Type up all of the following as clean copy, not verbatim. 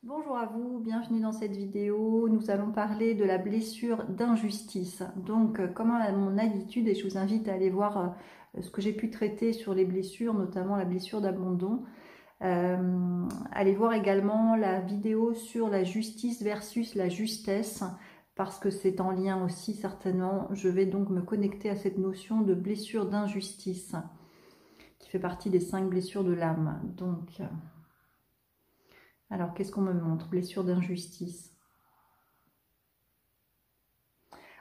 Bonjour à vous, bienvenue dans cette vidéo. Nous allons parler de la blessure d'injustice. Donc, comme à mon habitude, et je vous invite à aller voir ce que j'ai pu traiter sur les blessures, notamment la blessure d'abandon. Allez voir également la vidéo sur la justice versus la justesse, parce que c'est en lien aussi certainement. Je vais donc me connecter à cette notion de blessure d'injustice, qui fait partie des 5 blessures de l'âme. Donc... alors, qu'est-ce qu'on me montre? Blessure d'injustice.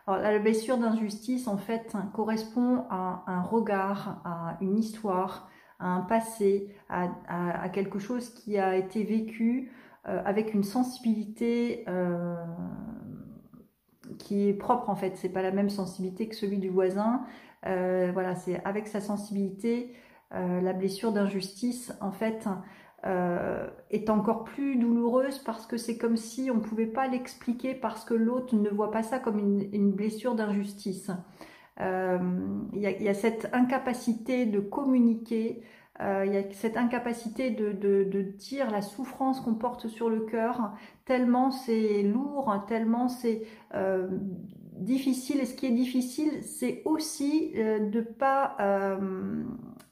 Alors, la blessure d'injustice, en fait, correspond à un regard, à une histoire, à un passé, à quelque chose qui a été vécu avec une sensibilité qui est propre, en fait. C'est pas la même sensibilité que celui du voisin. Voilà, c'est avec sa sensibilité, la blessure d'injustice, en fait, est encore plus douloureuse parce que c'est comme si on ne pouvait pas l'expliquer parce que l'autre ne voit pas ça comme une blessure d'injustice. Il y a cette incapacité de communiquer, il y a cette incapacité de dire la souffrance qu'on porte sur le cœur, tellement c'est lourd, tellement c'est difficile. Et ce qui est difficile, c'est aussi de pas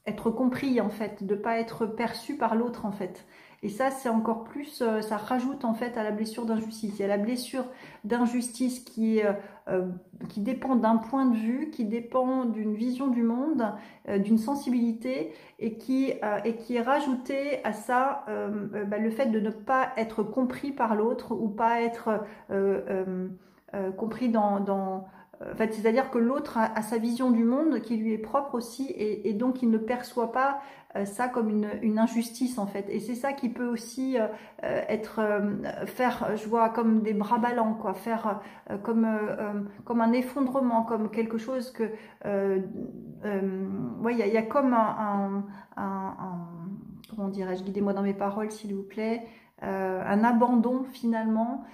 être compris, en fait, de pas être perçu par l'autre, en fait. Et ça, c'est encore plus, ça rajoute en fait à la blessure d'injustice. Il y a la blessure d'injustice qui dépend d'un point de vue, qui dépend d'une vision du monde, d'une sensibilité, et qui est rajoutée à ça le fait de ne pas être compris par l'autre, ou pas être compris en fait, c'est-à-dire que l'autre a sa vision du monde qui lui est propre aussi, et donc il ne perçoit pas ça comme une injustice, en fait. Et c'est ça qui peut aussi faire, je vois, comme des bras ballants, quoi, faire comme un effondrement, comme quelque chose que ouais, il y a comme comment dirais-je, guidez-moi dans mes paroles s'il vous plaît, un abandon finalement,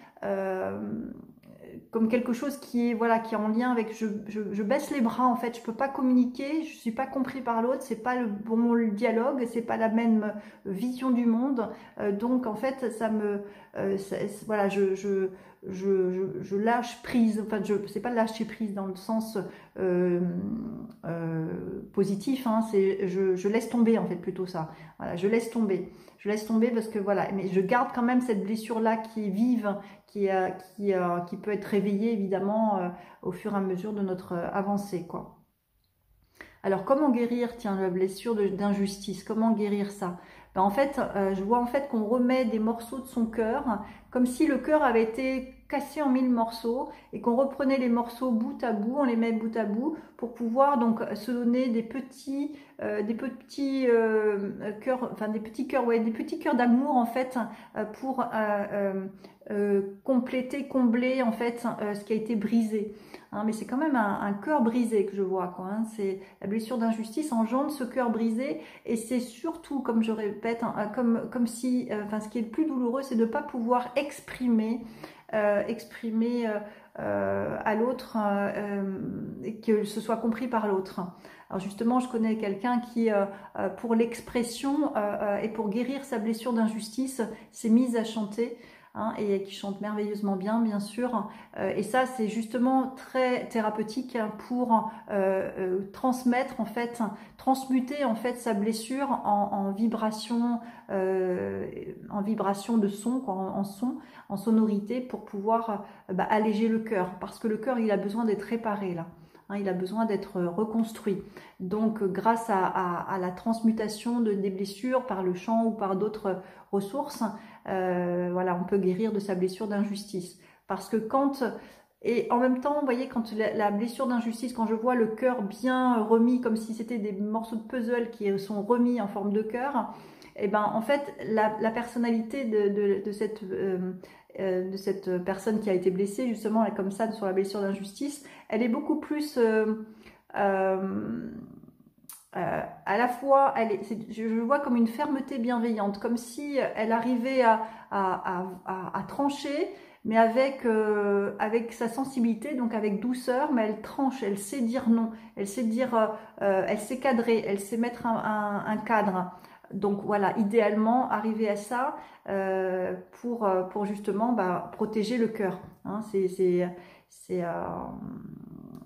comme quelque chose qui est, voilà, qui est en lien avec je baisse les bras, en fait, je peux pas communiquer, je suis pas compris par l'autre, c'est pas le bon dialogue, c'est pas la même vision du monde, donc en fait ça me voilà, je lâche prise, enfin c'est pas lâcher prise dans le sens euh, positif, hein, c'est je laisse tomber, en fait, plutôt ça, voilà, je laisse tomber parce que voilà, mais je garde quand même cette blessure là qui est vive, qui peut être réveillée évidemment au fur et à mesure de notre avancée, quoi. Alors, comment guérir, tiens, la blessure d'injustice? Comment guérir ça? Ben, en fait, je vois en fait qu'on remet des morceaux de son cœur, comme si le cœur avait été cassé en 1000 morceaux, et qu'on reprenait les morceaux bout à bout, on les met bout à bout pour pouvoir donc se donner des petits cœurs, enfin des petits cœurs, ouais, des petits cœurs d'amour, en fait, pour compléter, combler, en fait, ce qui a été brisé. Hein, mais c'est quand même un cœur brisé que je vois, quoi, hein. C'est la blessure d'injustice engendre ce cœur brisé, et c'est surtout, comme je répète, hein, comme si, enfin, ce qui est le plus douloureux, c'est de ne pas pouvoir exprimer à l'autre, et que ce soit compris par l'autre. Alors justement, je connais quelqu'un qui, pour l'expression et pour guérir sa blessure d'injustice, s'est mise à chanter. Hein, et qui chante merveilleusement bien, bien sûr. Et ça, c'est justement très thérapeutique pour transmettre, en fait, transmuter, en fait, sa blessure en vibration de son, quoi, en son, en sonorité, pour pouvoir alléger le cœur. Parce que le cœur, il a besoin d'être réparé, là. Hein, il a besoin d'être reconstruit. Donc, grâce à la transmutation des blessures par le chant ou par d'autres ressources, voilà, on peut guérir de sa blessure d'injustice. Parce que quand, et en même temps, vous voyez, quand la blessure d'injustice, quand je vois le cœur bien remis, comme si c'était des morceaux de puzzle qui sont remis en forme de cœur, et ben en fait, la personnalité de cette personne qui a été blessée, justement, là, comme ça, sur la blessure d'injustice, elle est beaucoup plus à la fois, je vois comme une fermeté bienveillante, comme si elle arrivait à trancher, mais avec sa sensibilité, donc avec douceur, mais elle tranche, elle sait dire non, elle sait dire, elle sait cadrer, elle sait mettre un cadre. Donc voilà, idéalement, arriver à ça pour justement protéger le cœur. Hein.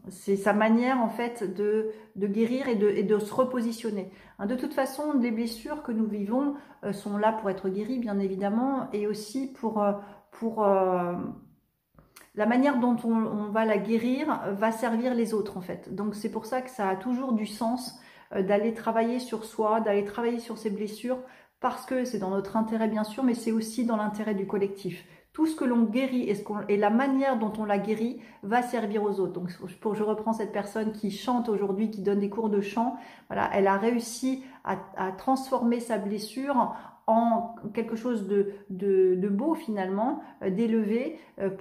C'est sa manière en fait de guérir et de se repositionner. Hein, de toute façon, les blessures que nous vivons sont là pour être guéries, bien évidemment, et aussi pour la manière dont on va la guérir va servir les autres en fait. Donc c'est pour ça que ça a toujours du sens d'aller travailler sur soi, d'aller travailler sur ses blessures, parce que c'est dans notre intérêt bien sûr, mais c'est aussi dans l'intérêt du collectif. Tout ce que l'on guérit et la manière dont on la guérit va servir aux autres. Donc je reprends cette personne qui chante aujourd'hui, qui donne des cours de chant, voilà, elle a réussi à transformer sa blessure en quelque chose de beau finalement, d'élevé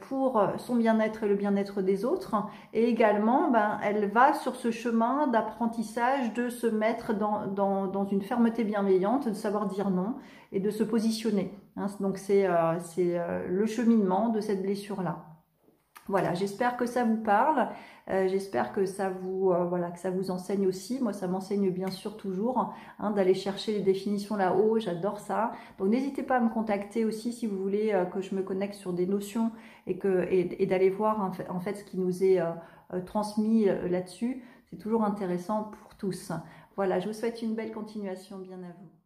pour son bien-être et le bien-être des autres. Et également, elle va sur ce chemin d'apprentissage de se mettre dans une fermeté bienveillante, de savoir dire non et de se positionner. Hein, donc c'est le cheminement de cette blessure-là. Voilà, j'espère que ça vous parle, j'espère que ça vous voilà, que ça vous enseigne aussi. Moi, ça m'enseigne bien sûr toujours hein, d'aller chercher les définitions là-haut, j'adore ça. Donc n'hésitez pas à me contacter aussi si vous voulez que je me connecte sur des notions et d'aller voir en fait ce qui nous est transmis là-dessus. C'est toujours intéressant pour tous. Voilà, je vous souhaite une belle continuation, bien à vous.